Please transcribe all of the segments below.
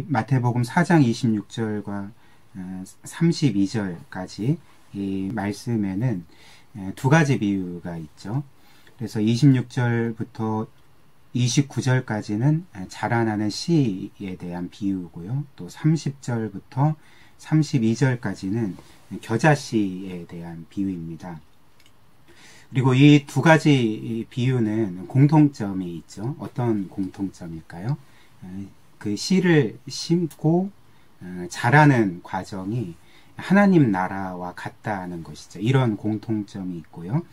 마태복음 4장 26절과 32절까지 이 말씀에는 두 가지 비유가 있죠. 그래서 26절부터 29절까지는 자라나는 씨에 대한 비유고요. 또 30절부터 32절까지는 겨자씨에 대한 비유입니다. 그리고 이 두 가지 비유는 공통점이 있죠. 어떤 공통점일까요? 그 씨를 심고 자라는 과정이 하나님 나라와 같다는 것이죠. 이런 공통점이 있고요.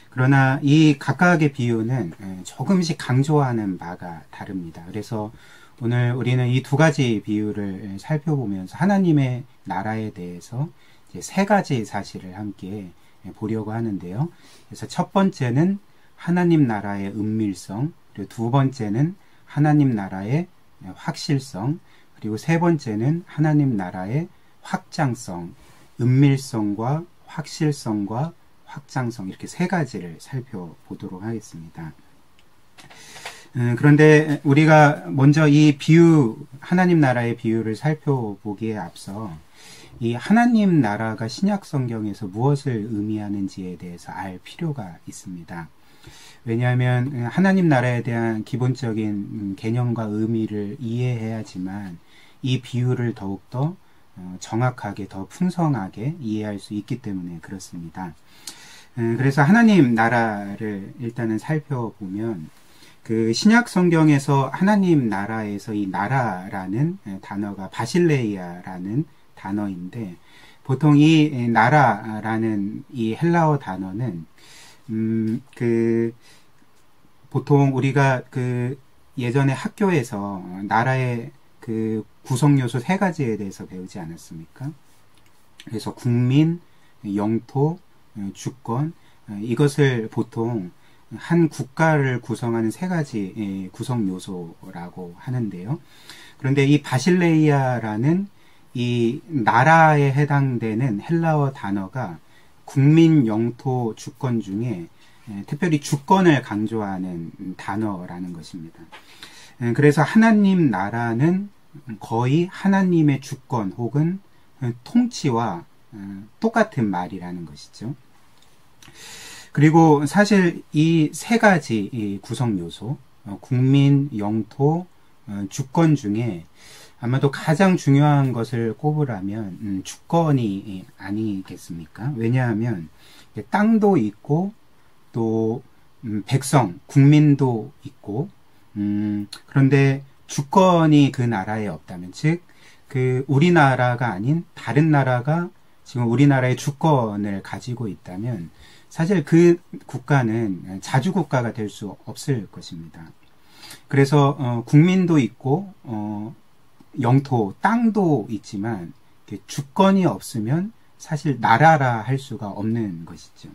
그러나 이 각각의 비유는 조금씩 강조하는 바가 다릅니다. 그래서 오늘 우리는 이 두 가지 비유를 살펴보면서 하나님의 나라에 대해서 이제 세 가지 사실을 함께 보려고 하는데요. 그래서 첫 번째는 하나님 나라의 은밀성, 그리고 두 번째는 하나님 나라의 확실성, 그리고 세 번째는 하나님 나라의 확장성, 은밀성과 확실성과 확장성, 이렇게 세 가지를 살펴보도록 하겠습니다. 그런데 우리가 먼저 이 비유, 하나님 나라의 비유를 살펴보기에 앞서 이 하나님 나라가 신약 성경에서 무엇을 의미하는지에 대해서 알 필요가 있습니다. 왜냐하면 하나님 나라에 대한 기본적인 개념과 의미를 이해해야지만 이 비유를 더욱더 정확하게, 더 풍성하게 이해할 수 있기 때문에 그렇습니다. 그래서 하나님 나라를 일단은 살펴보면 그 신약 성경에서 하나님 나라에서 이 나라라는 단어가 바실레이아라는 단어인데, 보통 이 나라라는 이 헬라어 단어는 보통 우리가 예전에 학교에서 나라의 그 구성 요소 세 가지에 대해서 배우지 않았습니까? 그래서 국민, 영토, 주권, 이것을 보통 한 국가를 구성하는 세 가지 구성 요소라고 하는데요. 그런데 이 바실레이아라는 이 나라에 해당되는 헬라어 단어가 국민, 영토, 주권 중에 특별히 주권을 강조하는 단어라는 것입니다. 그래서 하나님 나라는 거의 하나님의 주권 혹은 통치와 똑같은 말이라는 것이죠. 그리고 사실 이 세 가지 구성 요소, 국민, 영토, 주권 중에 아마도 가장 중요한 것을 꼽으라면 주권이 아니겠습니까? 왜냐하면 땅도 있고 또 백성, 국민도 있고, 그런데 주권이 그 나라에 없다면, 즉 우리나라가 아닌 다른 나라가 지금 우리나라의 주권을 가지고 있다면 사실 그 국가는 자주국가가 될 수 없을 것입니다. 그래서 국민도 있고 영토, 땅도 있지만 주권이 없으면 사실 나라라 할 수가 없는 것이죠.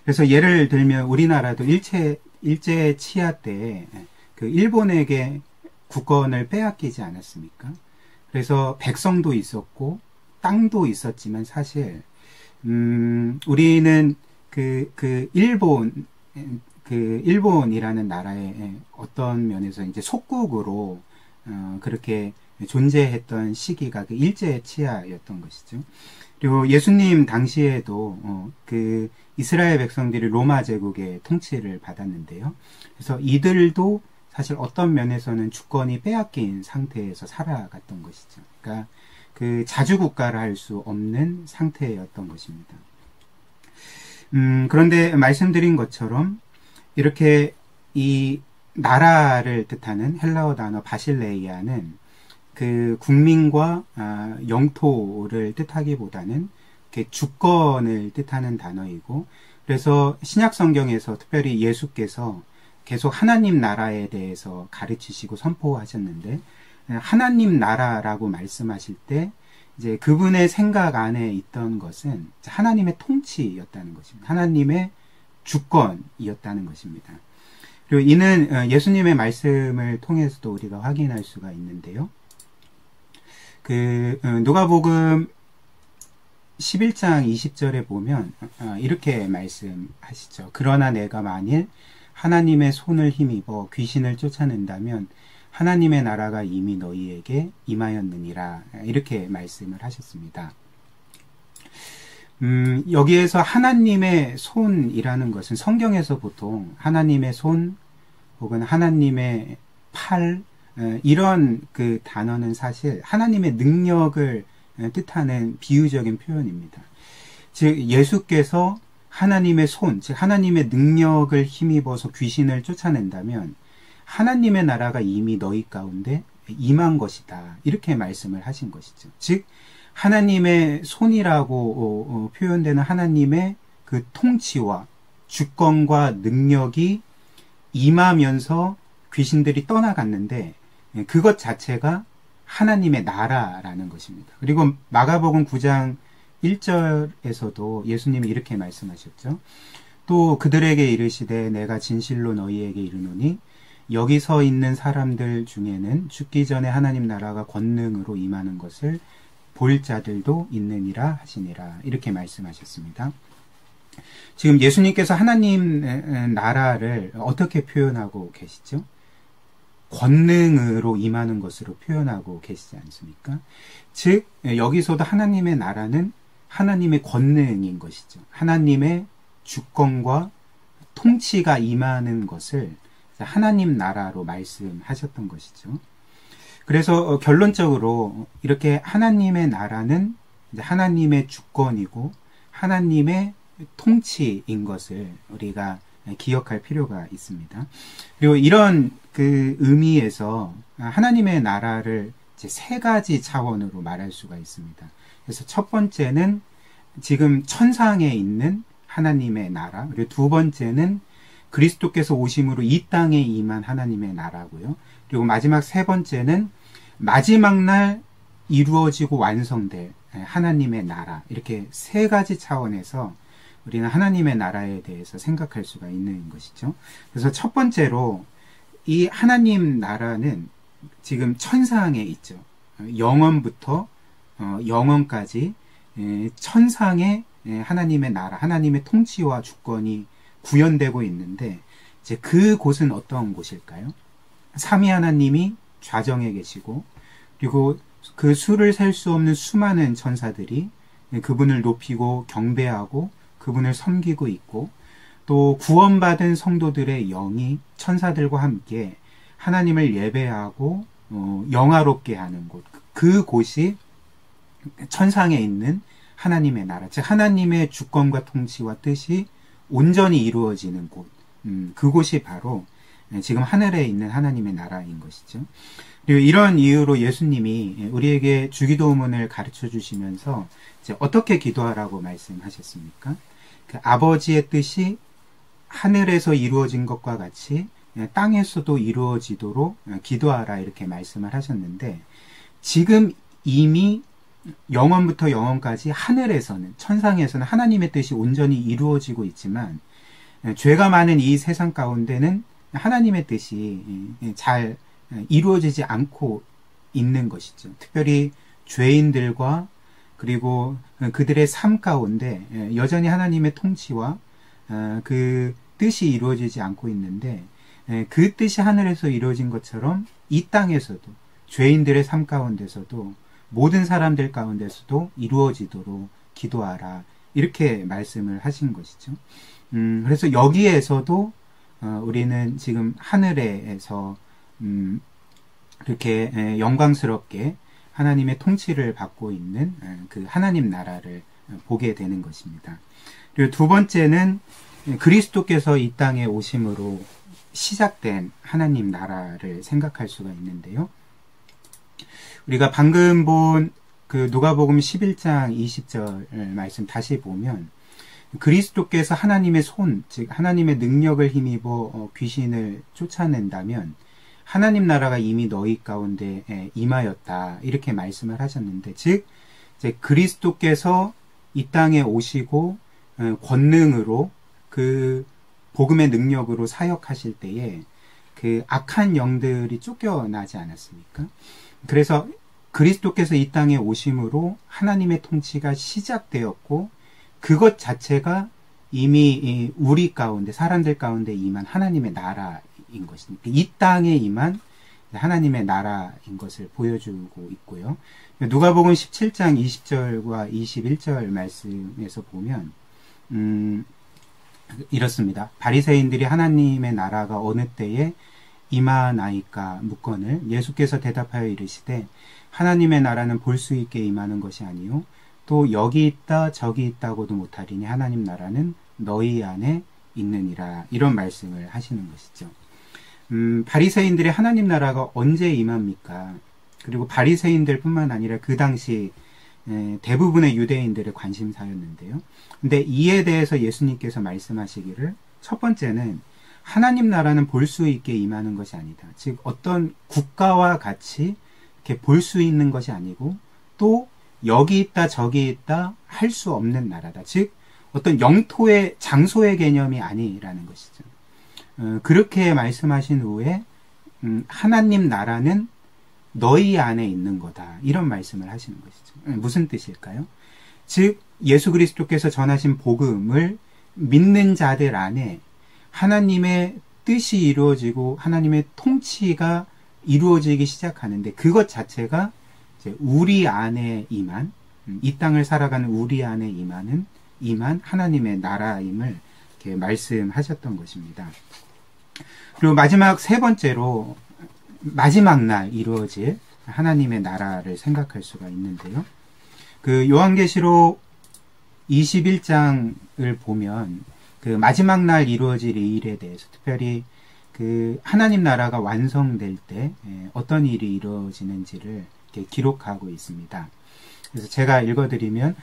그래서 예를 들면 우리나라도 일제 치하 때 그 일본에게 국권을 빼앗기지 않았습니까? 그래서 백성도 있었고 땅도 있었지만 사실 우리는 일본이라는 나라의 어떤 면에서 이제 속국으로 그렇게 존재했던 시기가 그 일제 치하였던 것이죠. 그리고 예수님 당시에도 이스라엘 백성들이 로마 제국의 통치를 받았는데요. 그래서 이들도 사실 어떤 면에서는 주권이 빼앗긴 상태에서 살아갔던 것이죠. 그러니까 그 자주국가를 할 수 없는 상태였던 것입니다. 그런데 말씀드린 것처럼 이렇게 이 나라를 뜻하는 헬라어 단어 바실레이아는 그 국민과 영토를 뜻하기보다는 주권을 뜻하는 단어이고, 그래서 신약 성경에서 특별히 예수께서 계속 하나님 나라에 대해서 가르치시고 선포하셨는데, 하나님 나라라고 말씀하실 때 이제 그분의 생각 안에 있던 것은 하나님의 통치였다는 것입니다. 하나님의 주권이었다는 것입니다. 그리고 이는 예수님의 말씀을 통해서도 우리가 확인할 수가 있는데요. 누가복음 11장 20절에 보면 이렇게 말씀하시죠. 그러나 내가 만일 하나님의 손을 힘입어 귀신을 쫓아낸다면 하나님의 나라가 이미 너희에게 임하였느니라. 이렇게 말씀을 하셨습니다. 여기에서 하나님의 손이라는 것은 성경에서 보통 하나님의 손 혹은 하나님의 팔, 이런 그 단어는 사실 하나님의 능력을 뜻하는 비유적인 표현입니다. 즉 예수께서 하나님의 손, 즉 하나님의 능력을 힘입어서 귀신을 쫓아낸다면 하나님의 나라가 이미 너희 가운데 임한 것이다. 이렇게 말씀을 하신 것이죠. 즉 하나님의 손이라고 표현되는 하나님의 그 통치와 주권과 능력이 임하면서 귀신들이 떠나갔는데 그것 자체가 하나님의 나라라는 것입니다. 그리고 마가복음 9장 1절에서도 예수님이 이렇게 말씀하셨죠. 또 그들에게 이르시되 내가 진실로 너희에게 이르노니 여기 서 있는 사람들 중에는 죽기 전에 하나님 나라가 권능으로 임하는 것을 볼 자들도 있느니라 하시니라. 이렇게 말씀하셨습니다. 지금 예수님께서 하나님 나라를 어떻게 표현하고 계시죠? 권능으로 임하는 것으로 표현하고 계시지 않습니까? 즉 여기서도 하나님의 나라는 하나님의 권능인 것이죠. 하나님의 주권과 통치가 임하는 것을 하나님 나라로 말씀하셨던 것이죠. 그래서 결론적으로 이렇게 하나님의 나라는 이제 하나님의 주권이고 하나님의 통치인 것을 우리가 기억할 필요가 있습니다. 그리고 이런 그 의미에서 하나님의 나라를 이제 세 가지 차원으로 말할 수가 있습니다. 그래서 첫 번째는 지금 천상에 있는 하나님의 나라, 그리고 두 번째는 그리스도께서 오심으로 이 땅에 임한 하나님의 나라고요. 그리고 마지막 세 번째는 마지막 날 이루어지고 완성될 하나님의 나라. 이렇게 세 가지 차원에서 우리는 하나님의 나라에 대해서 생각할 수가 있는 것이죠. 그래서 첫 번째로 이 하나님 나라는 지금 천상에 있죠. 영원부터 영원까지 천상에 하나님의 나라, 하나님의 통치와 주권이 구현되고 있는데 이제 그곳은 어떤 곳일까요? 삼위 하나님이 좌정에 계시고 그리고 그 수를 셀 수 없는 수많은 천사들이 그분을 높이고 경배하고 그분을 섬기고 있고 또 구원받은 성도들의 영이 천사들과 함께 하나님을 예배하고 영화롭게 하는 곳, 그곳이 천상에 있는 하나님의 나라, 즉 하나님의 주권과 통치와 뜻이 온전히 이루어지는 곳, 그곳이 바로 지금 하늘에 있는 하나님의 나라인 것이죠. 그리고 이런 이유로 예수님이 우리에게 주기도문을 가르쳐 주시면서 이제 어떻게 기도하라고 말씀하셨습니까? 그 아버지의 뜻이 하늘에서 이루어진 것과 같이 땅에서도 이루어지도록 기도하라 이렇게 말씀을 하셨는데 지금 이미 영원부터 영원까지 하늘에서는 천상에서는 하나님의 뜻이 온전히 이루어지고 있지만 죄가 많은 이 세상 가운데는 하나님의 뜻이 잘 이루어지지 않고 있는 것이죠. 특별히 죄인들과 그리고 그들의 삶 가운데 여전히 하나님의 통치와 그 뜻이 이루어지지 않고 있는데 그 뜻이 하늘에서 이루어진 것처럼 이 땅에서도 죄인들의 삶 가운데서도 모든 사람들 가운데서도 이루어지도록 기도하라 이렇게 말씀을 하신 것이죠. 그래서 여기에서도 우리는 지금 하늘에서 이렇게 영광스럽게 하나님의 통치를 받고 있는 그 하나님 나라를 보게 되는 것입니다. 그리고 두 번째는 그리스도께서 이 땅에 오심으로 시작된 하나님 나라를 생각할 수가 있는데요. 우리가 방금 본 그 누가복음 11장 20절 말씀 다시 보면 그리스도께서 하나님의 손, 즉 하나님의 능력을 힘입어 귀신을 쫓아낸다면 하나님 나라가 이미 너희 가운데 임하였다 이렇게 말씀을 하셨는데 즉 이제 그리스도께서 이 땅에 오시고 권능으로 그 복음의 능력으로 사역하실 때에 그 악한 영들이 쫓겨나지 않았습니까? 그래서 그리스도께서 이 땅에 오심으로 하나님의 통치가 시작되었고 그것 자체가 이미 우리 가운데 사람들 가운데 임한 하나님의 나라인 것입니다. 이 땅에 임한 하나님의 나라인 것을 보여주고 있고요. 누가복음 17장 20절과 21절 말씀에서 보면 이렇습니다. 바리새인들이 하나님의 나라가 어느 때에 임하나이까 묻거늘 예수께서 대답하여 이르시되 하나님의 나라는 볼 수 있게 임하는 것이 아니요 또 여기 있다 저기 있다고도 못하리니 하나님 나라는 너희 안에 있느니라. 이런 말씀을 하시는 것이죠. 바리새인들이 하나님 나라가 언제 임합니까? 그리고 바리새인들 뿐만 아니라 그 당시 대부분의 유대인들의 관심사였는데요. 근데 이에 대해서 예수님께서 말씀하시기를 첫 번째는 하나님 나라는 볼 수 있게 임하는 것이 아니다. 즉 어떤 국가와 같이 이렇게 볼 수 있는 것이 아니고 또 여기 있다 저기 있다 할 수 없는 나라다. 즉 어떤 영토의 장소의 개념이 아니라는 것이죠. 그렇게 말씀하신 후에 하나님 나라는 너희 안에 있는 거다. 이런 말씀을 하시는 것이죠. 무슨 뜻일까요? 즉 예수 그리스도께서 전하신 복음을 믿는 자들 안에 하나님의 뜻이 이루어지고 하나님의 통치가 이루어지기 시작하는데 그것 자체가 이제 우리 안에 임한 이 땅을 살아가는 우리 안에 임한 하나님의 나라임을 이렇게 말씀하셨던 것입니다. 그리고 마지막 세 번째로 마지막 날 이루어질 하나님의 나라를 생각할 수가 있는데요. 그 요한계시록 21장을 보면 그 마지막 날 이루어질 이 일에 대해서 특별히 그 하나님 나라가 완성될 때 어떤 일이 이루어지는지를 이렇게 기록하고 있습니다. 그래서 제가 읽어드리면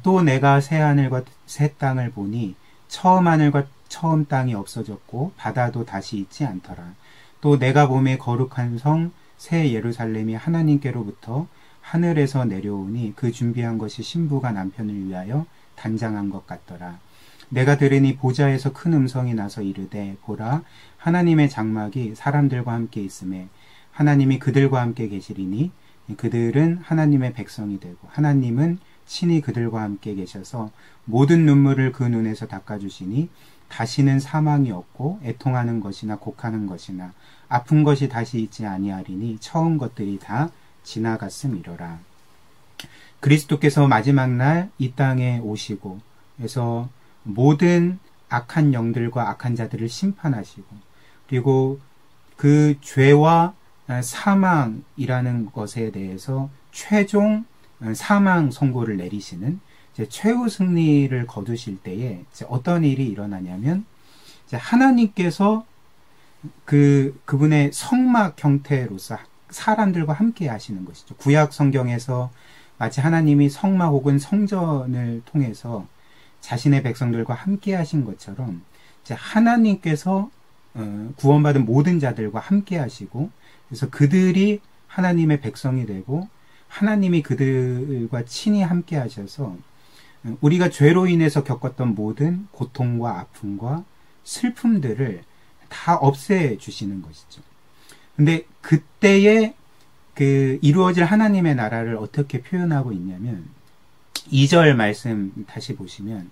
또 내가 새 하늘과 새 땅을 보니 처음 하늘과 처음 땅이 없어졌고 바다도 다시 있지 않더라. 또 내가 보매 거룩한 성 새 예루살렘이 하나님께로부터 하늘에서 내려오니 그 준비한 것이 신부가 남편을 위하여 단장한 것 같더라. 내가 들으니 보좌에서 큰 음성이 나서 이르되 보라 하나님의 장막이 사람들과 함께 있음에 하나님이 그들과 함께 계시리니 그들은 하나님의 백성이 되고 하나님은 친히 그들과 함께 계셔서 모든 눈물을 그 눈에서 닦아주시니 다시는 사망이 없고 애통하는 것이나 곡하는 것이나 아픈 것이 다시 있지 아니하리니 처음 것들이 다 지나갔음이로라. 그리스도께서 마지막 날 이 땅에 오시고 그래서 모든 악한 영들과 악한 자들을 심판하시고 그리고 그 죄와 사망이라는 것에 대해서 최종 사망 선고를 내리시는 최후 승리를 거두실 때에 어떤 일이 일어나냐면 하나님께서 그분의 성막 형태로서 사람들과 함께 하시는 것이죠. 구약 성경에서 마치 하나님이 성막 혹은 성전을 통해서 자신의 백성들과 함께 하신 것처럼 하나님께서 구원받은 모든 자들과 함께 하시고 그래서 그들이 하나님의 백성이 되고 하나님이 그들과 친히 함께 하셔서 우리가 죄로 인해서 겪었던 모든 고통과 아픔과 슬픔들을 다 없애주시는 것이죠. 근데 그때에 그 이루어질 하나님의 나라를 어떻게 표현하고 있냐면 2절 말씀 다시 보시면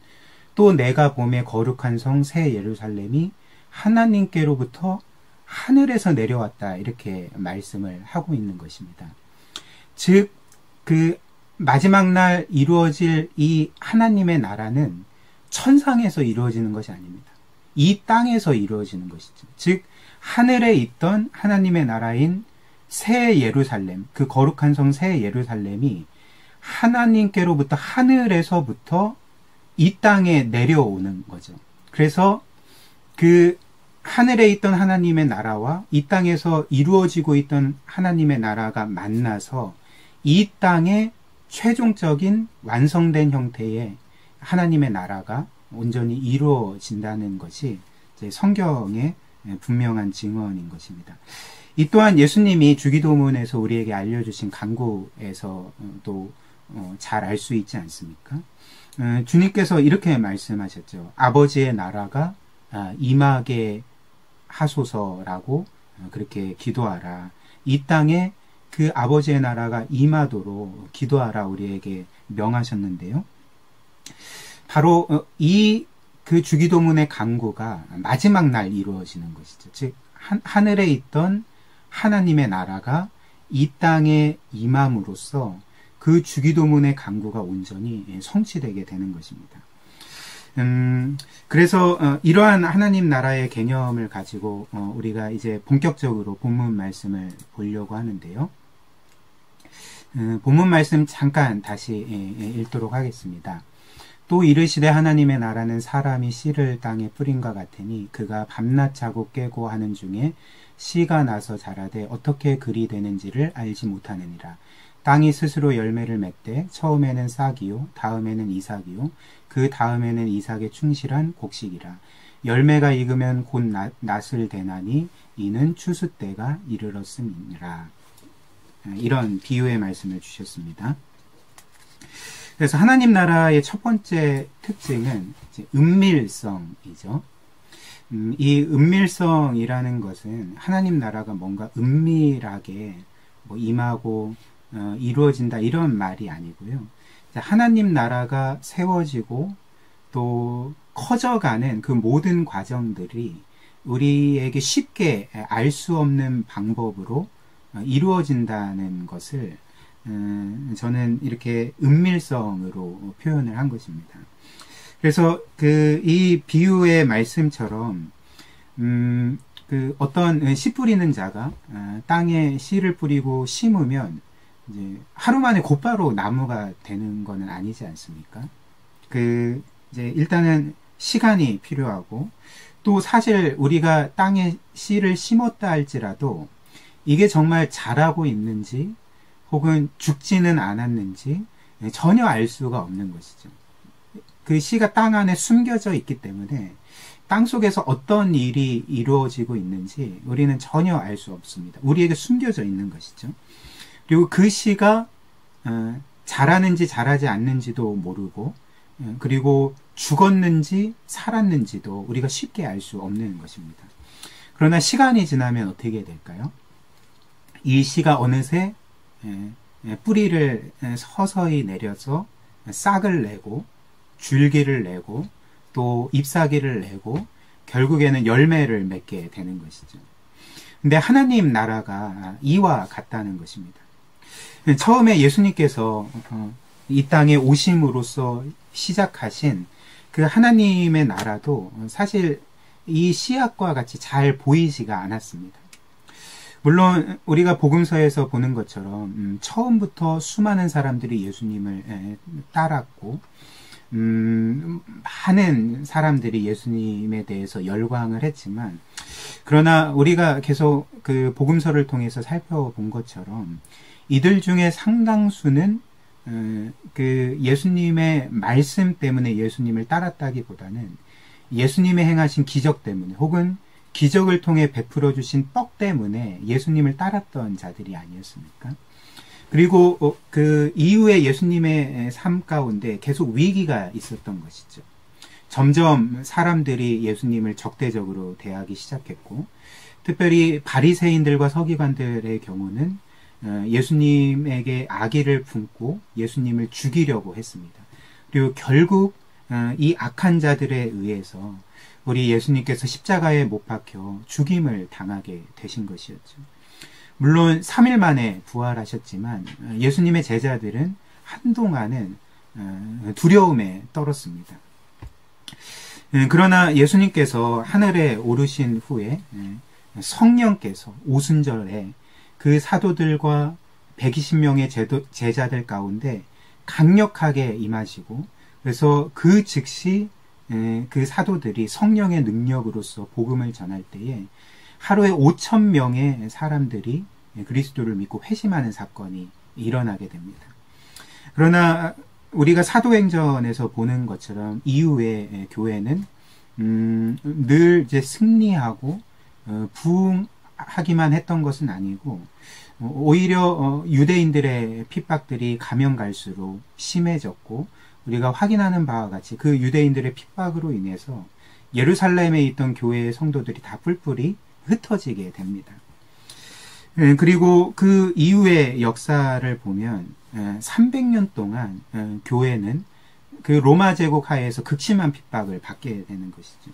또 내가 보매 거룩한 성 새 예루살렘이 하나님께로부터 하늘에서 내려왔다 이렇게 말씀을 하고 있는 것입니다. 즉 그 마지막 날 이루어질 이 하나님의 나라는 천상에서 이루어지는 것이 아닙니다. 이 땅에서 이루어지는 것이죠. 즉 하늘에 있던 하나님의 나라인 새 예루살렘, 그 거룩한 성 새 예루살렘이 하나님께로부터 하늘에서부터 이 땅에 내려오는 거죠. 그래서 그 하늘에 있던 하나님의 나라와 이 땅에서 이루어지고 있던 하나님의 나라가 만나서 이 땅에 최종적인 완성된 형태의 하나님의 나라가 온전히 이루어진다는 것이 이제 성경의 분명한 증언인 것입니다. 이 또한 예수님이 주기도문에서 우리에게 알려주신 간구에서도 잘 알 수 있지 않습니까? 주님께서 이렇게 말씀하셨죠. 아버지의 나라가 임하게 하소서라고 그렇게 기도하라. 이 땅에 그 아버지의 나라가 임하도록 기도하라 우리에게 명하셨는데요. 바로 이 그 주기도문의 간구가 마지막 날 이루어지는 것이죠. 즉 하늘에 있던 하나님의 나라가 이 땅에 임함으로써 그 주기도문의 간구가 온전히 성취되게 되는 것입니다. 그래서 이러한 하나님 나라의 개념을 가지고 우리가 이제 본격적으로 본문 말씀을 보려고 하는데요. 본문 말씀 잠깐 다시 읽도록 하겠습니다. 또 이르시되 하나님의 나라는 사람이 씨를 땅에 뿌린과 같으니 그가 밤낮 자고 깨고 하는 중에 씨가 나서 자라되 어떻게 그리 되는지를 알지 못하느니라. 땅이 스스로 열매를 맺되 처음에는 싹이요 다음에는 이삭이요 그 다음에는 이삭에 충실한 곡식이라. 열매가 익으면 곧 낫을 대나니 이는 추수 때가 이르렀음이니라. 이런 비유의 말씀을 주셨습니다. 그래서 하나님 나라의 첫 번째 특징은 이제 은밀성이죠. 이 은밀성이라는 것은 하나님 나라가 뭔가 은밀하게 임하고 이루어진다 이런 말이 아니고요. 하나님 나라가 세워지고 또 커져가는 그 모든 과정들이 우리에게 쉽게 알 수 없는 방법으로 이루어진다는 것을 저는 이렇게 은밀성으로 표현을 한 것입니다. 그래서 이 비유의 말씀처럼 어떤 씨 뿌리는 자가 땅에 씨를 뿌리고 심으면 이제 하루 만에 곧바로 나무가 되는 것은 아니지 않습니까? 이제 일단은 시간이 필요하고 또 사실 우리가 땅에 씨를 심었다 할지라도 이게 정말 자라고 있는지 혹은 죽지는 않았는지 전혀 알 수가 없는 것이죠. 그 씨가 땅 안에 숨겨져 있기 때문에 땅 속에서 어떤 일이 이루어지고 있는지 우리는 전혀 알 수 없습니다. 우리에게 숨겨져 있는 것이죠. 그리고 그 씨가 자라는지 자라지 않는지도 모르고 그리고 죽었는지 살았는지도 우리가 쉽게 알 수 없는 것입니다. 그러나 시간이 지나면 어떻게 될까요? 이 씨가 어느새 뿌리를 서서히 내려서 싹을 내고 줄기를 내고 또 잎사귀를 내고 결국에는 열매를 맺게 되는 것이죠. 근데 하나님 나라가 이와 같다는 것입니다. 처음에 예수님께서 이 땅에 오심으로써 시작하신 그 하나님의 나라도 사실 이 씨앗과 같이 잘 보이지가 않았습니다. 물론 우리가 복음서에서 보는 것처럼 처음부터 수많은 사람들이 예수님을 따랐고 많은 사람들이 예수님에 대해서 열광을 했지만 그러나 우리가 계속 그 복음서를 통해서 살펴본 것처럼 이들 중에 상당수는 그 예수님의 말씀 때문에 예수님을 따랐다기보다는 예수님의 행하신 기적 때문에 혹은 기적을 통해 베풀어 주신 떡 때문에 예수님을 따랐던 자들이 아니었습니까? 그리고 그 이후에 예수님의 삶 가운데 계속 위기가 있었던 것이죠. 점점 사람들이 예수님을 적대적으로 대하기 시작했고 특별히 바리새인들과 서기관들의 경우는 예수님에게 악의를 품고 예수님을 죽이려고 했습니다. 그리고 결국 이 악한 자들에 의해서 우리 예수님께서 십자가에 못 박혀 죽임을 당하게 되신 것이었죠. 물론 3일 만에 부활하셨지만 예수님의 제자들은 한동안은 두려움에 떨었습니다. 그러나 예수님께서 하늘에 오르신 후에 성령께서 오순절에 그 사도들과 120명의 제자들 가운데 강력하게 임하시고 그래서 그 즉시 그 사도들이 성령의 능력으로서 복음을 전할 때에 하루에 5,000명의 사람들이 그리스도를 믿고 회심하는 사건이 일어나게 됩니다. 그러나 우리가 사도행전에서 보는 것처럼 이후에 교회는 늘 이제 승리하고 부흥하기만 했던 것은 아니고 오히려 유대인들의 pit박들이 가면 갈수록 심해졌고 우리가 확인하는 바와 같이 그 유대인들의 핍박으로 인해서 예루살렘에 있던 교회의 성도들이 다 뿔뿔이 흩어지게 됩니다. 그리고 그 이후의 역사를 보면 300년 동안 교회는 그 로마 제국 하에서 극심한 핍박을 받게 되는 것이죠.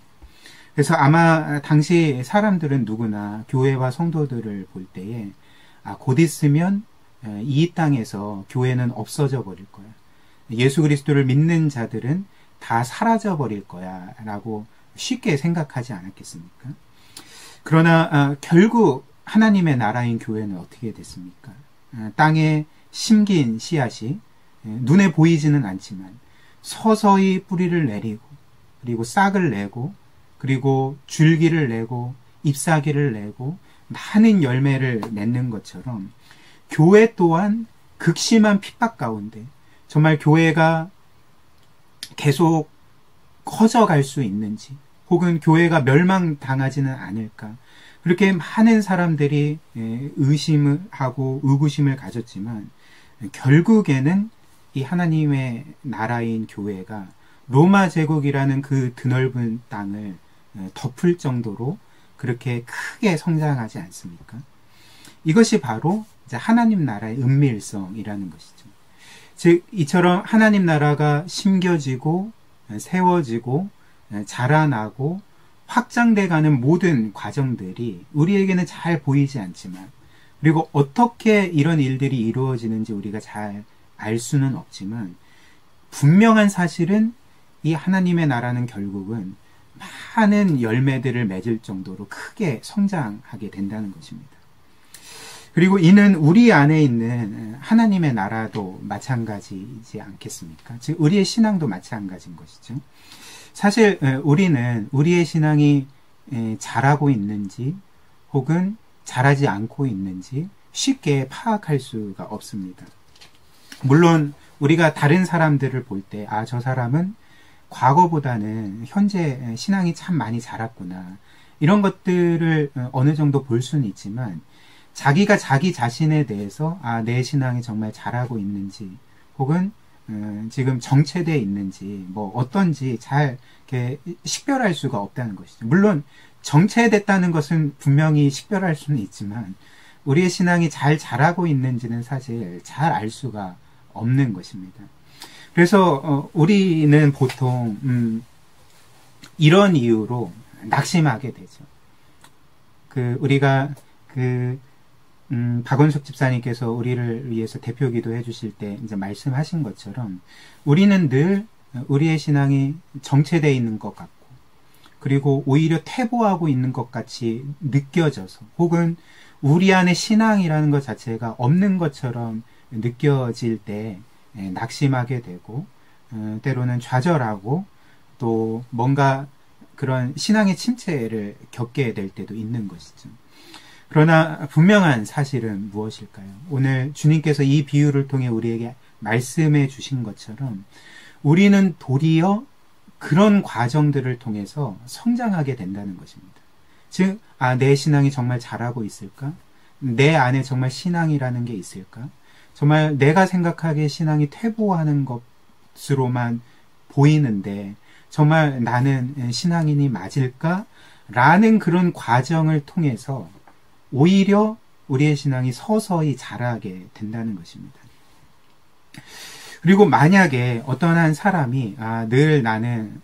그래서 아마 당시 사람들은 누구나 교회와 성도들을 볼 때에 곧 있으면 이 땅에서 교회는 없어져 버릴 거야. 예수 그리스도를 믿는 자들은 다 사라져 버릴 거야 라고 쉽게 생각하지 않았겠습니까? 그러나 결국 하나님의 나라인 교회는 어떻게 됐습니까? 땅에 심긴 씨앗이 눈에 보이지는 않지만 서서히 뿌리를 내리고 그리고 싹을 내고 그리고 줄기를 내고 잎사귀를 내고 많은 열매를 맺는 것처럼 교회 또한 극심한 핍박 가운데 정말 교회가 계속 커져갈 수 있는지 혹은 교회가 멸망당하지는 않을까 그렇게 많은 사람들이 의심을 하고 의구심을 가졌지만 결국에는 이 하나님의 나라인 교회가 로마 제국이라는 그 드넓은 땅을 덮을 정도로 그렇게 크게 성장하지 않습니까? 이것이 바로 이제 하나님 나라의 은밀성이라는 것이죠. 즉 이처럼 하나님 나라가 심겨지고 세워지고 자라나고 확장돼가는 모든 과정들이 우리에게는 잘 보이지 않지만 그리고 어떻게 이런 일들이 이루어지는지 우리가 잘 알 수는 없지만 분명한 사실은 이 하나님의 나라는 결국은 많은 열매들을 맺을 정도로 크게 성장하게 된다는 것입니다. 그리고 이는 우리 안에 있는 하나님의 나라도 마찬가지이지 않겠습니까? 즉 우리의 신앙도 마찬가지인 것이죠. 사실 우리는 우리의 신앙이 잘하고 있는지 혹은 잘하지 않고 있는지 쉽게 파악할 수가 없습니다. 물론 우리가 다른 사람들을 볼 때 저 사람은 과거보다는 현재 신앙이 참 많이 자랐구나 이런 것들을 어느 정도 볼 수는 있지만 자기가 자기 자신에 대해서 내 신앙이 정말 잘하고 있는지 혹은 지금 정체되어 있는지 뭐 어떤지 잘 이렇게 식별할 수가 없다는 것이죠. 물론 정체됐다는 것은 분명히 식별할 수는 있지만 우리의 신앙이 잘 자라고 있는지는 사실 잘 알 수가 없는 것입니다. 그래서 우리는 보통 이런 이유로 낙심하게 되죠. 우리가 박원숙 집사님께서 우리를 위해서 대표 기도해 주실 때 이제 말씀하신 것처럼 우리는 늘 우리의 신앙이 정체되어 있는 것 같고 그리고 오히려 퇴보하고 있는 것 같이 느껴져서 혹은 우리 안에 신앙이라는 것 자체가 없는 것처럼 느껴질 때 낙심하게 되고 때로는 좌절하고 또 뭔가 그런 신앙의 침체를 겪게 될 때도 있는 것이죠. 그러나 분명한 사실은 무엇일까요? 오늘 주님께서 이 비유를 통해 우리에게 말씀해 주신 것처럼 우리는 도리어 그런 과정들을 통해서 성장하게 된다는 것입니다. 즉, 내 신앙이 정말 잘하고 있을까? 내 안에 정말 신앙이라는 게 있을까? 정말 내가 생각하기에 신앙이 퇴보하는 것으로만 보이는데 정말 나는 신앙인이 맞을까? 라는 그런 과정을 통해서 오히려 우리의 신앙이 서서히 자라게 된다는 것입니다. 그리고 만약에 어떤 한 사람이 늘 나는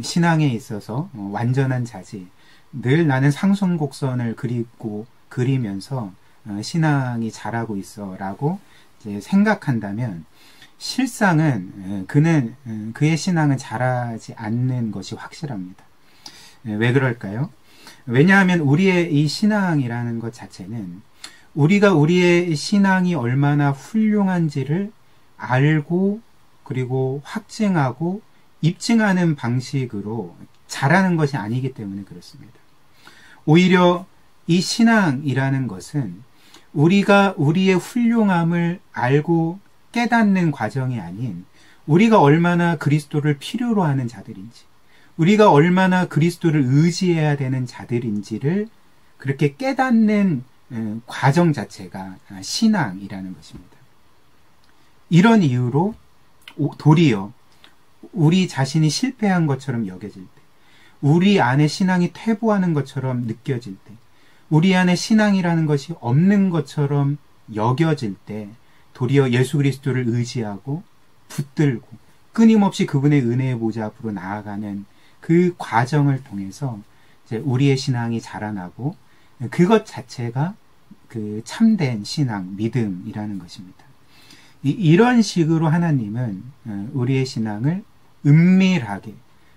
신앙에 있어서 완전한 자지, 늘 나는 상승곡선을 그리면서 신앙이 자라고 있어 라고 이제 생각한다면 실상은 그는 그의 신앙은 자라지 않는 것이 확실합니다. 왜 그럴까요? 왜냐하면 우리의 이 신앙이라는 것 자체는 우리가 우리의 신앙이 얼마나 훌륭한지를 알고 그리고 확증하고 입증하는 방식으로 자라는 것이 아니기 때문에 그렇습니다. 오히려 이 신앙이라는 것은 우리가 우리의 훌륭함을 알고 깨닫는 과정이 아닌 우리가 얼마나 그리스도를 필요로 하는 자들인지 우리가 얼마나 그리스도를 의지해야 되는 자들인지를 그렇게 깨닫는 과정 자체가 신앙이라는 것입니다. 이런 이유로 도리어 우리 자신이 실패한 것처럼 여겨질 때, 우리 안에 신앙이 퇴보하는 것처럼 느껴질 때, 우리 안에 신앙이라는 것이 없는 것처럼 여겨질 때 도리어 예수 그리스도를 의지하고 붙들고 끊임없이 그분의 은혜의 보좌 앞으로 나아가는 그 과정을 통해서 이제 우리의 신앙이 자라나고 그것 자체가 그 참된 신앙, 믿음이라는 것입니다. 이런 식으로 하나님은 우리의 신앙을 은밀하게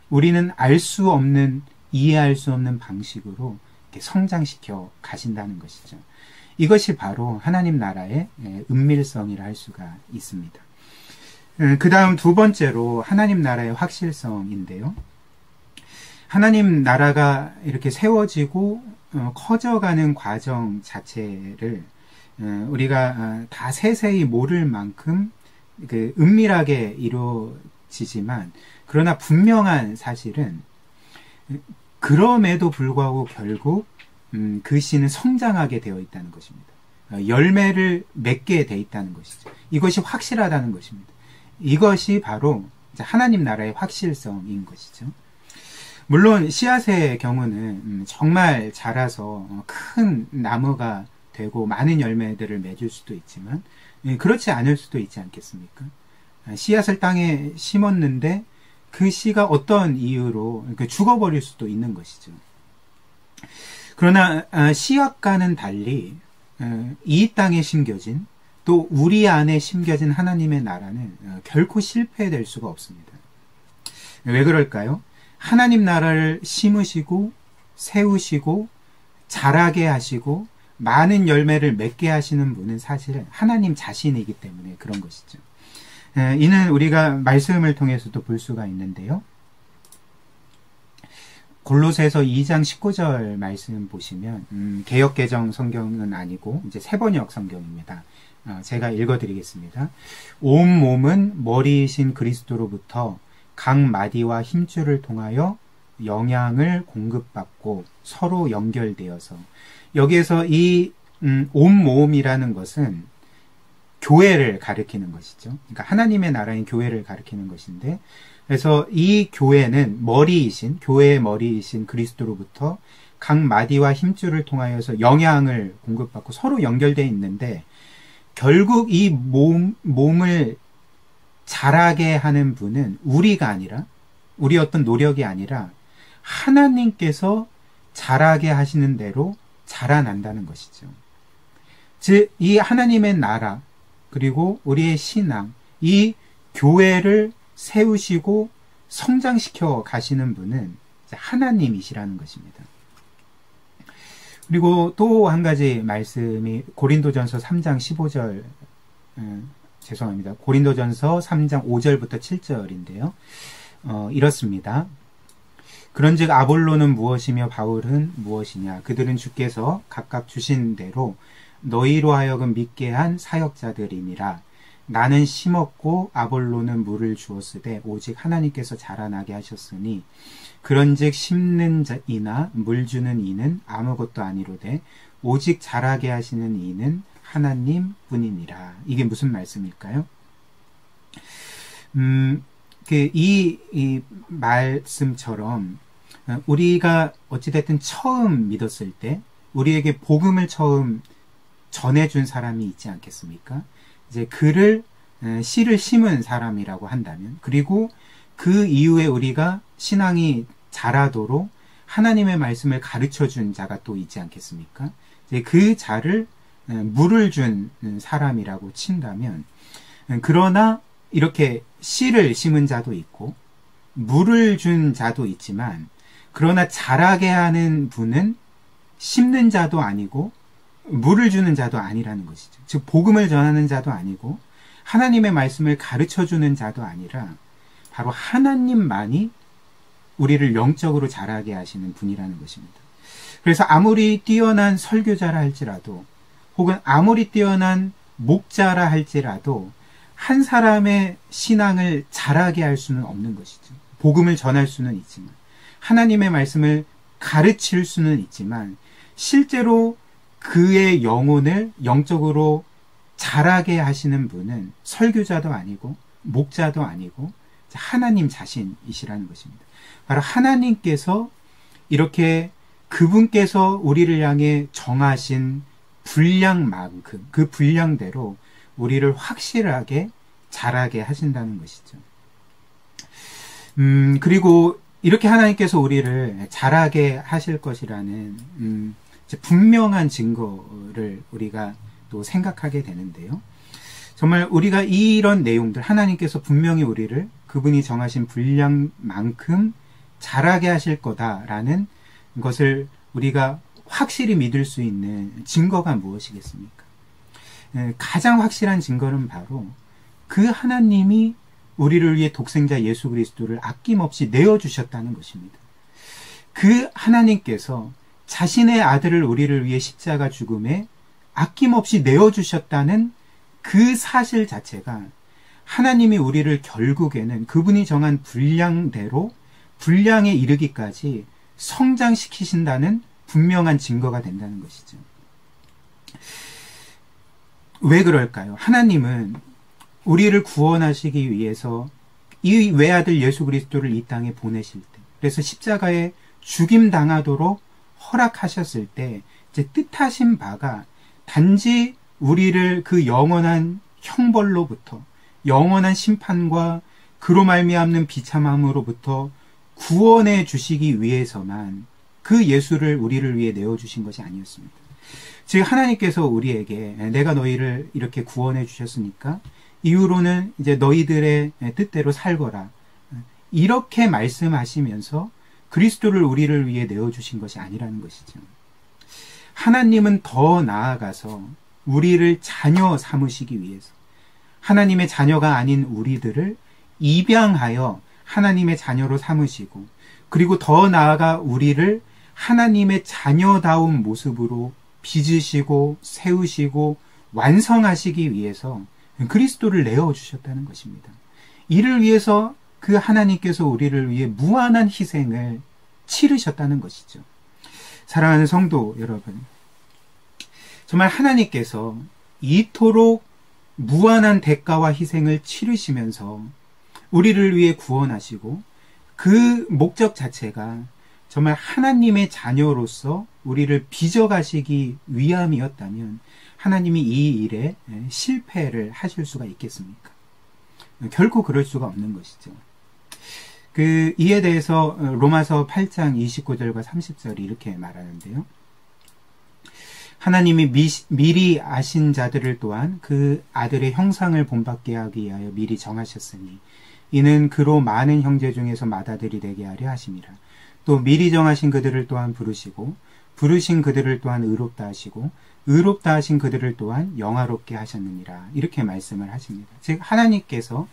우리는 알 수 없는, 이해할 수 없는 방식으로 이렇게 성장시켜 가신다는 것이죠. 이것이 바로 하나님 나라의 은밀성이라 할 수가 있습니다. 그 다음 두 번째로 하나님 나라의 확실성인데요. 하나님 나라가 이렇게 세워지고 커져가는 과정 자체를 우리가 다 세세히 모를 만큼 그 은밀하게 이루어지지만, 그러나 분명한 사실은 그럼에도 불구하고 결국 그 씨는 성장하게 되어 있다는 것입니다. 열매를 맺게 되어 있다는 것이죠. 이것이 확실하다는 것입니다. 이것이 바로 하나님 나라의 확실성인 것이죠. 물론 씨앗의 경우는 정말 자라서 큰 나무가 되고 많은 열매들을 맺을 수도 있지만 그렇지 않을 수도 있지 않겠습니까? 씨앗을 땅에 심었는데 그 씨가 어떤 이유로 죽어버릴 수도 있는 것이죠. 그러나 씨앗과는 달리 이 땅에 심겨진, 또 우리 안에 심겨진 하나님의 나라는 결코 실패될 수가 없습니다. 왜 그럴까요? 하나님 나라를 심으시고 세우시고 자라게 하시고 많은 열매를 맺게 하시는 분은 사실 하나님 자신이기 때문에 그런 것이죠. 이는 우리가 말씀을 통해서도 볼 수가 있는데요. 골로새서 2장 19절 말씀 보시면 개역개정 성경은 아니고 이제 새번역 성경입니다. 제가 읽어드리겠습니다. 온 몸은 머리이신 그리스도로부터 각 마디와 힘줄을 통하여 영향을 공급받고 서로 연결되어서, 여기에서 이 온몸이라는 것은 교회를 가리키는 것이죠. 그러니까 하나님의 나라인 교회를 가리키는 것인데, 그래서 이 교회는 머리이신, 교회의 머리이신 그리스도로부터 각 마디와 힘줄을 통하여서 영향을 공급받고 서로 연결되어 있는데, 결국 이 몸을 자라게 하는 분은 우리가 아니라, 우리 어떤 노력이 아니라 하나님께서 자라게 하시는 대로 자라난다는 것이죠. 즉, 이 하나님의 나라, 그리고 우리의 신앙, 이 교회를 세우시고 성장시켜 가시는 분은 하나님이시라는 것입니다. 그리고 또 한 가지 말씀이 고린도전서 3장 15절, 죄송합니다. 고린도전서 3장 5절부터 7절인데요. 이렇습니다. 그런즉 아볼로는 무엇이며 바울은 무엇이냐? 그들은 주께서 각각 주신 대로 너희로 하여금 믿게 한 사역자들이니라. 나는 심었고 아볼로는 물을 주었으되 오직 하나님께서 자라나게 하셨으니, 그런즉 심는 이나 물 주는 이는 아무것도 아니로되 오직 자라게 하시는 이는 하나님 뿐이니라. 이게 무슨 말씀일까요? 이 말씀처럼 우리가 어찌됐든 처음 믿었을 때 우리에게 복음을 처음 전해준 사람이 있지 않겠습니까? 이제 그를 씨를 심은 사람이라고 한다면, 그리고 그 이후에 우리가 신앙이 자라도록 하나님의 말씀을 가르쳐준 자가 또 있지 않겠습니까? 이제 그 자를 물을 준 사람이라고 친다면, 그러나 이렇게 씨를 심은 자도 있고 물을 준 자도 있지만, 그러나 자라게 하는 분은 심는 자도 아니고 물을 주는 자도 아니라는 것이죠. 즉 복음을 전하는 자도 아니고 하나님의 말씀을 가르쳐주는 자도 아니라 바로 하나님만이 우리를 영적으로 자라게 하시는 분이라는 것입니다. 그래서 아무리 뛰어난 설교자라 할지라도, 혹은 아무리 뛰어난 목자라 할지라도 한 사람의 신앙을 자라게 할 수는 없는 것이죠. 복음을 전할 수는 있지만, 하나님의 말씀을 가르칠 수는 있지만, 실제로 그의 영혼을 영적으로 자라게 하시는 분은 설교자도 아니고 목자도 아니고 하나님 자신이시라는 것입니다. 바로 하나님께서 이렇게 그분께서 우리를 향해 정하신 분량만큼, 그 분량대로 우리를 확실하게 자라게 하신다는 것이죠. 그리고 이렇게 하나님께서 우리를 자라게 하실 것이라는 분명한 증거를 우리가 또 생각하게 되는데요. 정말 우리가 이런 내용들, 하나님께서 분명히 우리를 그분이 정하신 분량만큼 자라게 하실 거다라는 것을 우리가 확실히 믿을 수 있는 증거가 무엇이겠습니까? 가장 확실한 증거는 바로 그 하나님이 우리를 위해 독생자 예수 그리스도를 아낌없이 내어주셨다는 것입니다. 그 하나님께서 자신의 아들을 우리를 위해 십자가 죽음에 아낌없이 내어주셨다는 그 사실 자체가 하나님이 우리를 결국에는 그분이 정한 분량대로 분량에 이르기까지 성장시키신다는 분명한 증거가 된다는 것이죠. 왜 그럴까요? 하나님은 우리를 구원하시기 위해서 이 외아들 예수 그리스도를 이 땅에 보내실 때, 그래서 십자가에 죽임 당하도록 허락하셨을 때 이제 뜻하신 바가 단지 우리를 그 영원한 형벌로부터, 영원한 심판과 그로 말미암는 비참함으로부터 구원해 주시기 위해서만 그 예수를 우리를 위해 내어주신 것이 아니었습니다. 즉 하나님께서 우리에게 내가 너희를 이렇게 구원해 주셨으니까 이후로는 이제 너희들의 뜻대로 살거라, 이렇게 말씀하시면서 그리스도를 우리를 위해 내어주신 것이 아니라는 것이죠. 하나님은 더 나아가서 우리를 자녀 삼으시기 위해서 하나님의 자녀가 아닌 우리들을 입양하여 하나님의 자녀로 삼으시고, 그리고 더 나아가 우리를 하나님의 자녀다운 모습으로 빚으시고 세우시고 완성하시기 위해서 그리스도를 내어주셨다는 것입니다. 이를 위해서 그 하나님께서 우리를 위해 무한한 희생을 치르셨다는 것이죠. 사랑하는 성도 여러분, 정말 하나님께서 이토록 무한한 대가와 희생을 치르시면서 우리를 위해 구원하시고, 그 목적 자체가 정말 하나님의 자녀로서 우리를 빚어가시기 위함이었다면 하나님이 이 일에 실패를 하실 수가 있겠습니까? 결코 그럴 수가 없는 것이죠. 이에 대해서 로마서 8장 29절과 30절이 이렇게 말하는데요. 하나님이 미리 아신 자들을 또한 그 아들의 형상을 본받게 하기 위하여 미리 정하셨으니 이는 그로 많은 형제 중에서 맏아들이 되게 하려 하심이라. 또 미리 정하신 그들을 또한 부르시고 부르신 그들을 또한 의롭다 하시고 의롭다 하신 그들을 또한 영화롭게 하셨느니라. 이렇게 말씀을 하십니다. 즉 하나님께서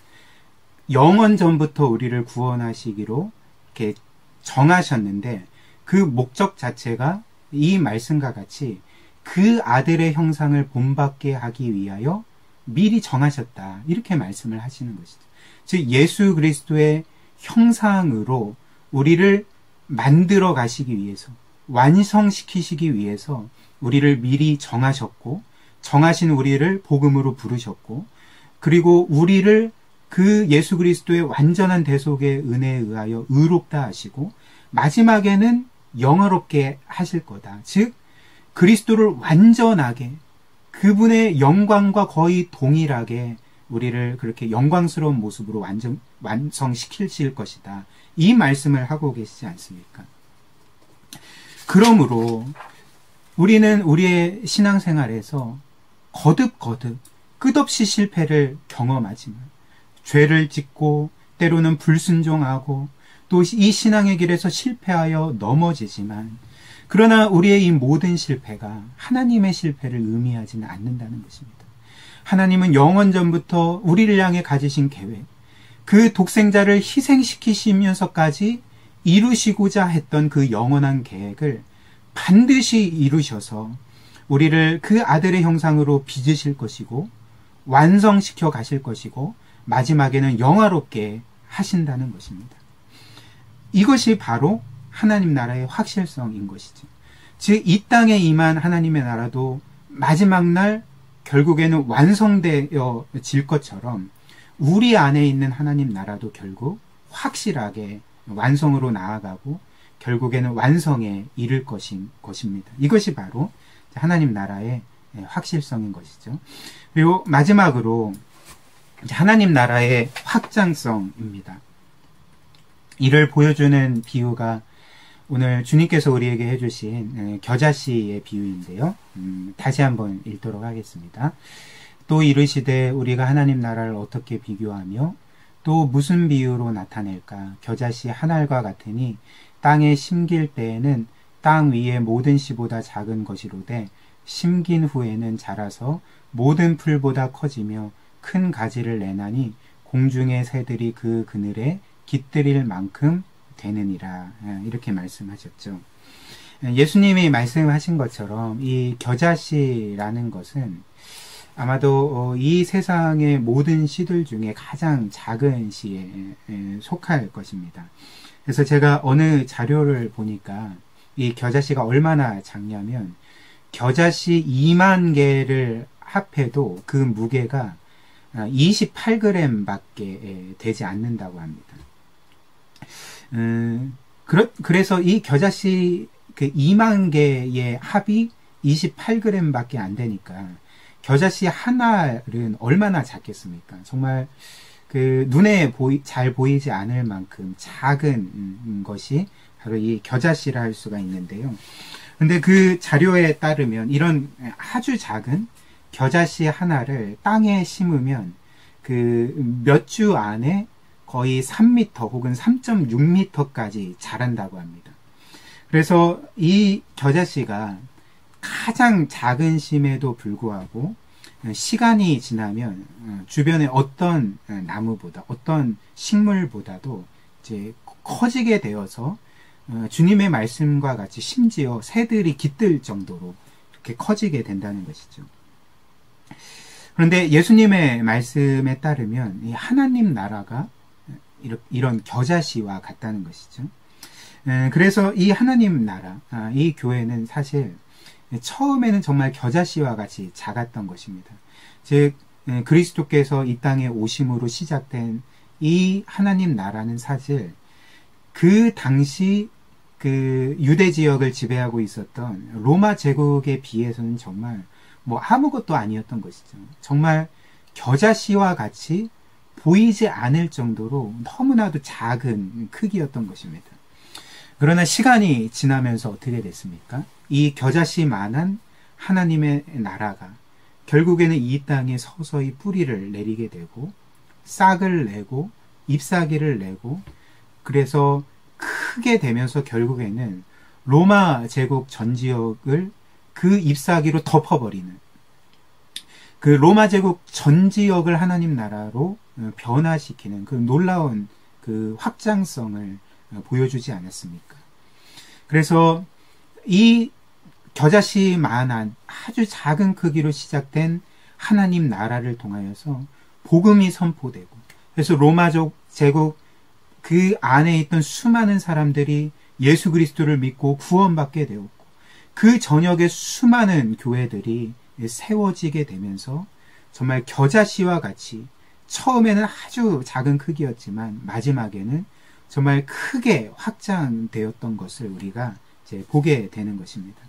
영원 전부터 우리를 구원하시기로 이렇게 정하셨는데, 그 목적 자체가 이 말씀과 같이 그 아들의 형상을 본받게 하기 위하여 미리 정하셨다, 이렇게 말씀을 하시는 것이죠. 즉 예수 그리스도의 형상으로 우리를 만들어 가시기 위해서, 완성시키시기 위해서 우리를 미리 정하셨고, 정하신 우리를 복음으로 부르셨고, 그리고 우리를 그 예수 그리스도의 완전한 대속의 은혜에 의하여 의롭다 하시고 마지막에는 영화롭게 하실 거다. 즉 그리스도를 완전하게, 그분의 영광과 거의 동일하게 우리를 그렇게 영광스러운 모습으로 완성시키실 것이다, 이 말씀을 하고 계시지 않습니까? 그러므로 우리는 우리의 신앙생활에서 거듭 끝없이 실패를 경험하지만, 죄를 짓고 때로는 불순종하고 또 이 신앙의 길에서 실패하여 넘어지지만, 그러나 우리의 이 모든 실패가 하나님의 실패를 의미하지는 않는다는 것입니다. 하나님은 영원 전부터 우리를 향해 가지신 계획, 그 독생자를 희생시키시면서까지 이루시고자 했던 그 영원한 계획을 반드시 이루셔서 우리를 그 아들의 형상으로 빚으실 것이고 완성시켜 가실 것이고 마지막에는 영화롭게 하신다는 것입니다. 이것이 바로 하나님 나라의 확실성인 것이죠. 즉 이 땅에 임한 하나님의 나라도 마지막 날 결국에는 완성되어질 것처럼 우리 안에 있는 하나님 나라도 결국 확실하게 완성으로 나아가고 결국에는 완성에 이를 것입니다. 이것이 바로 하나님 나라의 확실성인 것이죠. 그리고 마지막으로 하나님 나라의 확장성입니다. 이를 보여주는 비유가 오늘 주님께서 우리에게 해주신 겨자씨의 비유인데요. 다시 한번 읽도록 하겠습니다. 또 이르시되 우리가 하나님 나라를 어떻게 비교하며 또 무슨 비유로 나타낼까? 겨자씨 한 알과 같으니 땅에 심길 때에는 땅 위의 모든 씨보다 작은 것이로되 심긴 후에는 자라서 모든 풀보다 커지며 큰 가지를 내나니 공중의 새들이 그 그늘에 깃들일 만큼 되느니라. 이렇게 말씀하셨죠. 예수님이 말씀하신 것처럼 이 겨자씨라는 것은 아마도 이 세상의 모든 씨들 중에 가장 작은 씨에 속할 것입니다. 그래서 제가 어느 자료를 보니까 이 겨자씨가 얼마나 작냐면 겨자씨 2만 개를 합해도 그 무게가 28g 밖에 되지 않는다고 합니다. 그래서 이 겨자씨 그 2만 개의 합이 28g 밖에 안 되니까 겨자씨 하나는 얼마나 작겠습니까? 정말 그 눈에 잘 보이지 않을 만큼 작은 것이 바로 이 겨자씨라 할 수가 있는데요. 근데 그 자료에 따르면 이런 아주 작은 겨자씨 하나를 땅에 심으면 그 몇 주 안에 거의 3m 혹은 3.6m까지 자란다고 합니다. 그래서 이 겨자씨가 가장 작은 심에도 불구하고 시간이 지나면 주변의 어떤 나무보다 어떤 식물보다도 이제 커지게 되어서 주님의 말씀과 같이 심지어 새들이 깃들 정도로 이렇게 커지게 된다는 것이죠. 그런데 예수님의 말씀에 따르면 이 하나님 나라가 이런 겨자씨와 같다는 것이죠. 그래서 이 하나님 나라, 이 교회는 사실 처음에는 정말 겨자씨와 같이 작았던 것입니다. 즉 그리스도께서 이 땅에 오심으로 시작된 이 하나님 나라는 사실 그 당시 그 유대 지역을 지배하고 있었던 로마 제국에 비해서는 정말 뭐 아무것도 아니었던 것이죠. 정말 겨자씨와 같이 보이지 않을 정도로 너무나도 작은 크기였던 것입니다. 그러나 시간이 지나면서 어떻게 됐습니까? 이 겨자씨만한 하나님의 나라가 결국에는 이 땅에 서서히 뿌리를 내리게 되고 싹을 내고 잎사귀를 내고 그래서 크게 되면서 결국에는 로마 제국 전 지역을 그 잎사귀로 덮어버리는 그 로마 제국 전 지역을 하나님 나라로 변화시키는 그 놀라운 그 확장성을 보여주지 않았습니까? 그래서 이 겨자씨만한 아주 작은 크기로 시작된 하나님 나라를 통하여서 복음이 선포되고 그래서 로마 제국 그 안에 있던 수많은 사람들이 예수 그리스도를 믿고 구원받게 되었고 그 전역의 수많은 교회들이 세워지게 되면서 정말 겨자씨와 같이 처음에는 아주 작은 크기였지만 마지막에는 정말 크게 확장되었던 것을 우리가 이제 보게 되는 것입니다.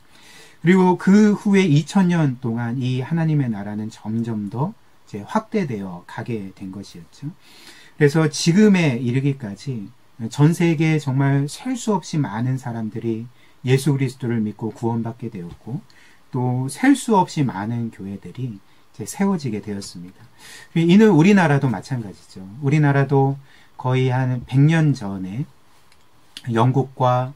그리고 그 후에 2000년 동안 이 하나님의 나라는 점점 더 이제 확대되어 가게 된 것이었죠. 그래서 지금에 이르기까지 전 세계에 정말 셀 수 없이 많은 사람들이 예수 그리스도를 믿고 구원받게 되었고 또 셀 수 없이 많은 교회들이 이제 세워지게 되었습니다. 이는 우리나라도 마찬가지죠. 우리나라도 거의 한 100년 전에 영국과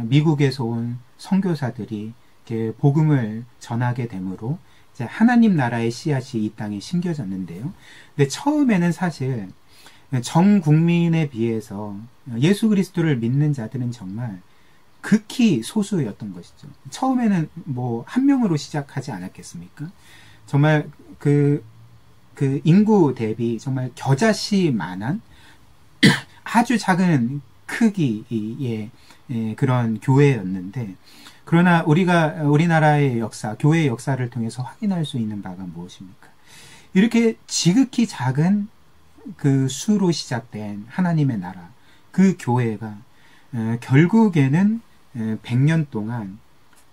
미국에서 온 선교사들이 이렇게 복음을 전하게 되므로 이제 하나님 나라의 씨앗이 이 땅에 심겨졌는데요. 근데 처음에는 사실 전 국민에 비해서 예수 그리스도를 믿는 자들은 정말 극히 소수였던 것이죠. 처음에는 뭐 한 명으로 시작하지 않았겠습니까? 정말 그 인구 대비 정말 겨자씨만한 아주 작은 크기의 그런 교회였는데 그러나 우리나라의 역사, 교회의 역사를 통해서 확인할 수 있는 바가 무엇입니까? 이렇게 지극히 작은 그 수로 시작된 하나님의 나라, 그 교회가 결국에는 100년 동안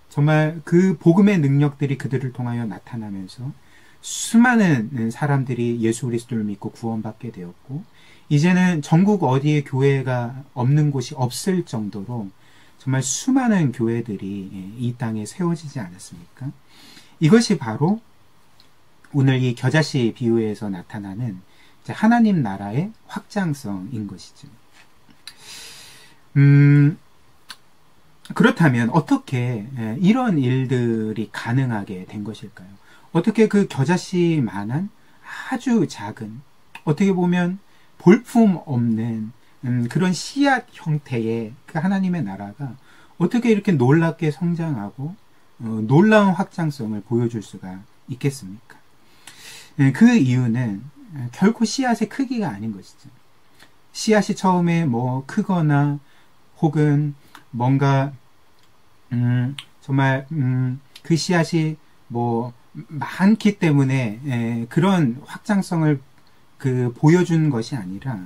정말 그 복음의 능력들이 그들을 통하여 나타나면서 수많은 사람들이 예수 그리스도를 믿고 구원받게 되었고, 이제는 전국 어디에 교회가 없는 곳이 없을 정도로 정말 수많은 교회들이 이 땅에 세워지지 않았습니까? 이것이 바로 오늘 이 겨자씨 비유에서 나타나는 하나님 나라의 확장성인 것이죠. 그렇다면 어떻게 이런 일들이 가능하게 된 것일까요? 어떻게 그 겨자씨만한 아주 작은, 어떻게 보면 볼품 없는 그런 씨앗 형태의 그 하나님의 나라가 어떻게 이렇게 놀랍게 성장하고 놀라운 확장성을 보여줄 수가 있겠습니까? 그 이유는 결코 씨앗의 크기가 아닌 것이죠. 씨앗이 처음에 뭐 크거나 혹은 뭔가 정말 그 씨앗이 뭐 많기 때문에 그런 확장성을 보여준 것이 아니라,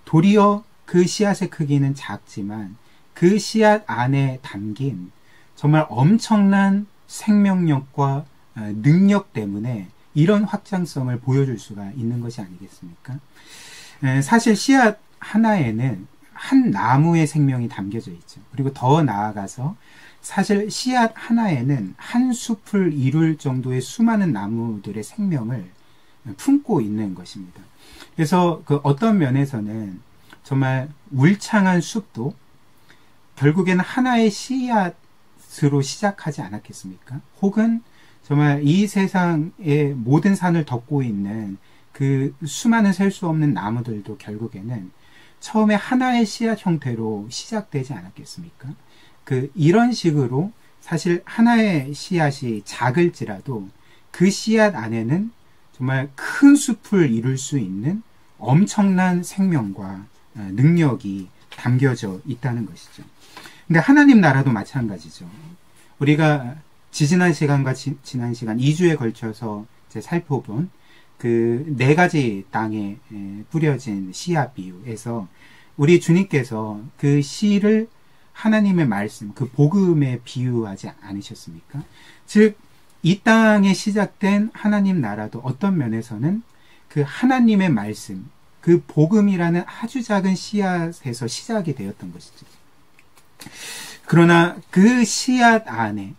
도리어 그 씨앗의 크기는 작지만 그 씨앗 안에 담긴 정말 엄청난 생명력과 능력 때문에 이런 확장성을 보여줄 수가 있는 것이 아니겠습니까? 사실 씨앗 하나에는 한 나무의 생명이 담겨져 있죠. 그리고 더 나아가서 사실 씨앗 하나에는 한 숲을 이룰 정도의 수많은 나무들의 생명을 품고 있는 것입니다. 그래서 그 어떤 면에서는 정말 울창한 숲도 결국에는 하나의 씨앗으로 시작하지 않았겠습니까? 혹은 정말 이 세상의 모든 산을 덮고 있는 그 수많은 셀 수 없는 나무들도 결국에는 처음에 하나의 씨앗 형태로 시작되지 않았겠습니까? 이런 식으로 사실 하나의 씨앗이 작을지라도 그 씨앗 안에는 정말 큰 숲을 이룰 수 있는 엄청난 생명과 능력이 담겨져 있다는 것이죠. 근데 하나님 나라도 마찬가지죠. 우리가 지지난 시간과 지난 시간 2주에 걸쳐서 살펴본 그 4가지 땅에 뿌려진 씨앗 비유에서 우리 주님께서 그 씨를 하나님의 말씀, 그 복음에 비유하지 않으셨습니까? 즉, 이 땅에 시작된 하나님 나라도 어떤 면에서는 그 하나님의 말씀, 그 복음이라는 아주 작은 씨앗에서 시작이 되었던 것이죠. 그러나 그 씨앗 안에,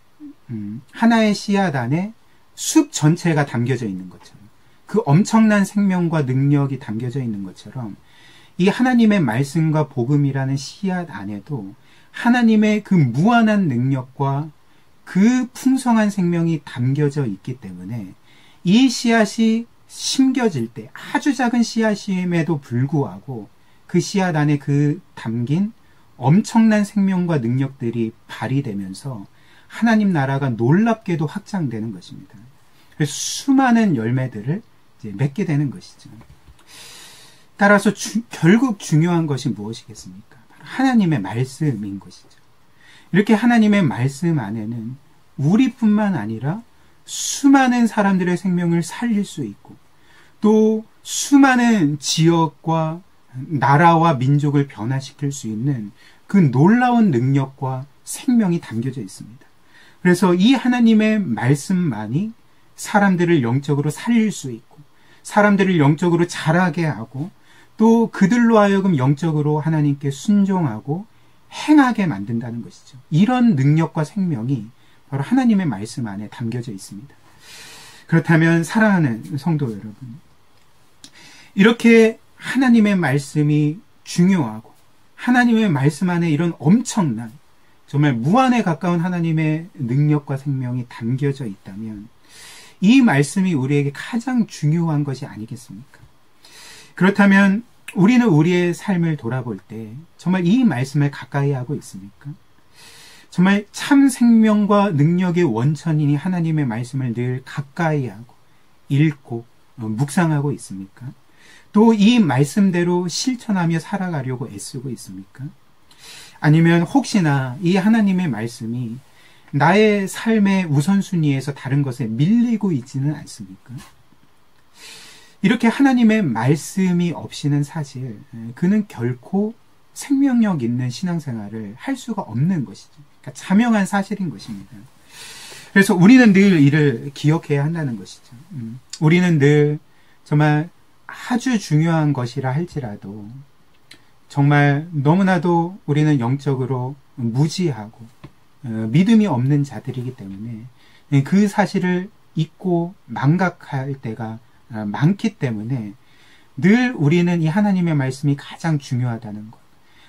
하나의 씨앗 안에 숲 전체가 담겨져 있는 것처럼, 그 엄청난 생명과 능력이 담겨져 있는 것처럼, 이 하나님의 말씀과 복음이라는 씨앗 안에도 하나님의 그 무한한 능력과 그 풍성한 생명이 담겨져 있기 때문에 이 씨앗이 심겨질 때, 아주 작은 씨앗임에도 불구하고 그 씨앗 안에 그 담긴 엄청난 생명과 능력들이 발휘되면서 하나님 나라가 놀랍게도 확장되는 것입니다. 그래서 수많은 열매들을 이제 맺게 되는 것이죠. 따라서 결국 중요한 것이 무엇이겠습니까? 하나님의 말씀인 것이죠. 이렇게 하나님의 말씀 안에는 우리뿐만 아니라 수많은 사람들의 생명을 살릴 수 있고, 또 수많은 지역과 나라와 민족을 변화시킬 수 있는 그 놀라운 능력과 생명이 담겨져 있습니다. 그래서 이 하나님의 말씀만이 사람들을 영적으로 살릴 수 있고, 사람들을 영적으로 자라게 하고, 또 그들로 하여금 영적으로 하나님께 순종하고 행하게 만든다는 것이죠. 이런 능력과 생명이 바로 하나님의 말씀 안에 담겨져 있습니다. 그렇다면 사랑하는 성도 여러분, 이렇게 하나님의 말씀이 중요하고 하나님의 말씀 안에 이런 엄청난, 정말 무한에 가까운 하나님의 능력과 생명이 담겨져 있다면 이 말씀이 우리에게 가장 중요한 것이 아니겠습니까? 그렇다면 우리는 우리의 삶을 돌아볼 때 정말 이 말씀을 가까이 하고 있습니까? 정말 참 생명과 능력의 원천인 하나님의 말씀을 늘 가까이 하고 읽고 묵상하고 있습니까? 또 이 말씀대로 실천하며 살아가려고 애쓰고 있습니까? 아니면 혹시나 이 하나님의 말씀이 나의 삶의 우선순위에서 다른 것에 밀리고 있지는 않습니까? 이렇게 하나님의 말씀이 없이는 사실 그는 결코 생명력 있는 신앙생활을 할 수가 없는 것이죠. 그러니까 자명한 사실인 것입니다. 그래서 우리는 늘 이를 기억해야 한다는 것이죠. 우리는 늘 정말 아주 중요한 것이라 할지라도 정말 너무나도 우리는 영적으로 무지하고 믿음이 없는 자들이기 때문에 그 사실을 잊고 망각할 때가 많기 때문에 늘 우리는 이 하나님의 말씀이 가장 중요하다는 것.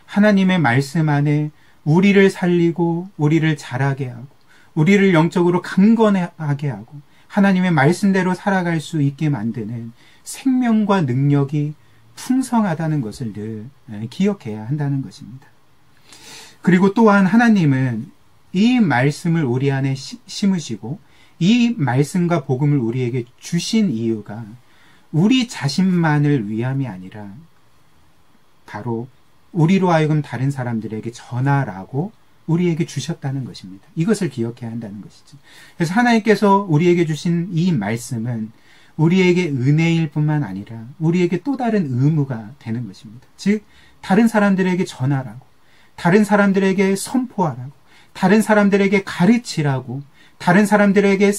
하나님의 말씀 안에 우리를 살리고 우리를 자라게 하고 우리를 영적으로 강건하게 하고 하나님의 말씀대로 살아갈 수 있게 만드는 생명과 능력이 풍성하다는 것을 늘 기억해야 한다는 것입니다. 그리고 또한 하나님은 이 말씀을 우리 안에 심으시고 이 말씀과 복음을 우리에게 주신 이유가 우리 자신만을 위함이 아니라 바로 우리로 하여금 다른 사람들에게 전하라고 우리에게 주셨다는 것입니다. 이것을 기억해야 한다는 것이죠. 그래서 하나님께서 우리에게 주신 이 말씀은 우리에게 은혜일 뿐만 아니라 우리에게 또 다른 의무가 되는 것입니다. 즉 다른 사람들에게 전하라고, 다른 사람들에게 선포하라고, 다른 사람들에게 가르치라고, 다른 사람들에게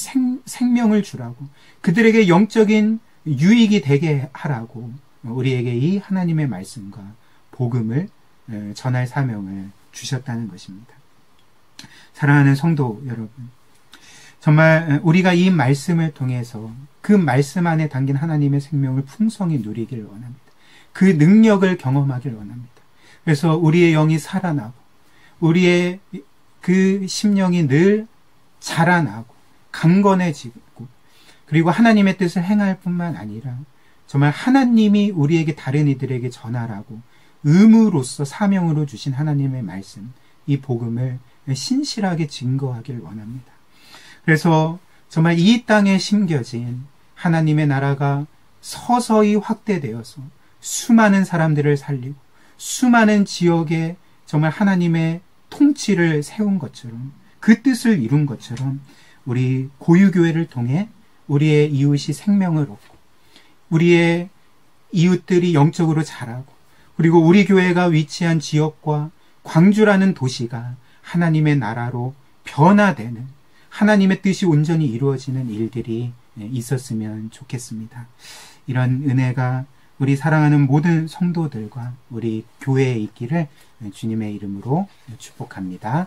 생명을 주라고, 그들에게 영적인 유익이 되게 하라고 우리에게 이 하나님의 말씀과 복음을 전할 사명을 주셨다는 것입니다. 사랑하는 성도 여러분, 정말 우리가 이 말씀을 통해서 그 말씀 안에 담긴 하나님의 생명을 풍성히 누리길 원합니다. 그 능력을 경험하길 원합니다. 그래서 우리의 영이 살아나고 우리의 그 심령이 늘 자라나고 강건해지고 그리고 하나님의 뜻을 행할 뿐만 아니라 정말 하나님이 우리에게 다른 이들에게 전하라고 의무로서 사명으로 주신 하나님의 말씀, 이 복음을 신실하게 증거하길 원합니다. 그래서 정말 이 땅에 심겨진 하나님의 나라가 서서히 확대되어서 수많은 사람들을 살리고 수많은 지역에 정말 하나님의 통치를 세운 것처럼 그 뜻을 이룬 것처럼 우리 고유교회를 통해 우리의 이웃이 생명을 얻고 우리의 이웃들이 영적으로 자라고 그리고 우리 교회가 위치한 지역과 광주라는 도시가 하나님의 나라로 변화되는 하나님의 뜻이 온전히 이루어지는 일들이 있었으면 좋겠습니다. 이런 은혜가 우리 사랑하는 모든 성도들과 우리 교회에 있기를 주님의 이름으로 축복합니다.